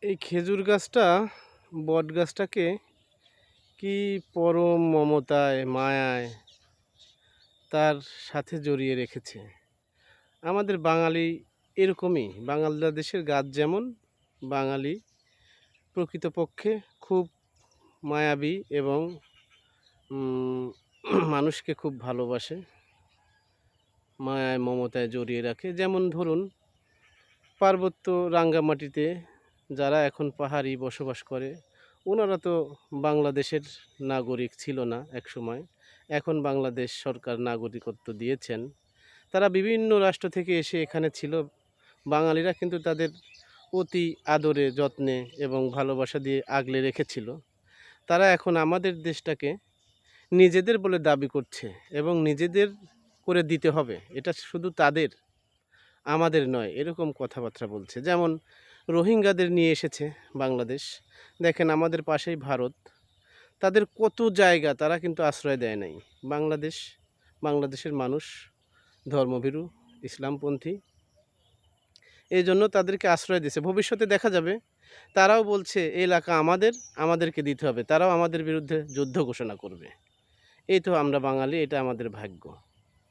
এই খেজুর গাছটা বট গাছটাকে কি পরম মমতায় মায়ায় তার সাথে জড়িয়ে রেখেছে। আমাদের বাঙালি এরকমই, বাংলাদেশের গাছ যেমন বাঙালি প্রকৃতপক্ষে খুব মায়াবী এবং উম, মানুষকে খুব ভালোবাসে, মায়ায় মমতায় জড়িয়ে রাখে। যেমন ধরুন, পার্বত্য রাঙ্গামাটিতে যারা এখন পাহাড়ি বসবাস করে, ওনারা তো বাংলাদেশের নাগরিক ছিল না একসময়। এখন বাংলাদেশ সরকার নাগরিকত্ব দিয়েছেন। তারা বিভিন্ন রাষ্ট্র থেকে এসে এখানে ছিল। বাঙালিরা কিন্তু তাদের অতি আদরে যত্নে এবং ভালোবাসা দিয়ে আগলে রেখেছিল। তারা এখন আমাদের দেশটাকে নিজেদের বলে দাবি করছে এবং নিজেদের করে দিতে হবে, এটা শুধু তাদের, আমাদের নয়, এরকম কথাবার্তা বলছে। যেমন রোহিঙ্গাদের নিয়ে এসেছে বাংলাদেশ। দেখেন আমাদের পাশেই ভারত, তাদের কত জায়গা তারা কিন্তু আশ্রয় দেয় নাই। বাংলাদেশের মানুষ ধর্মভীরু, ইসলামপন্থী, এই জন্য তাদেরকে আশ্রয় দিয়েছে। ভবিষ্যতে দেখা যাবে তারাও বলছে এই এলাকা আমাদের, আমাদেরকে দিতে হবে, তারাও আমাদের বিরুদ্ধে যুদ্ধ ঘোষণা করবে। এই তো আমরা বাঙালি, এটা আমাদের ভাগ্য।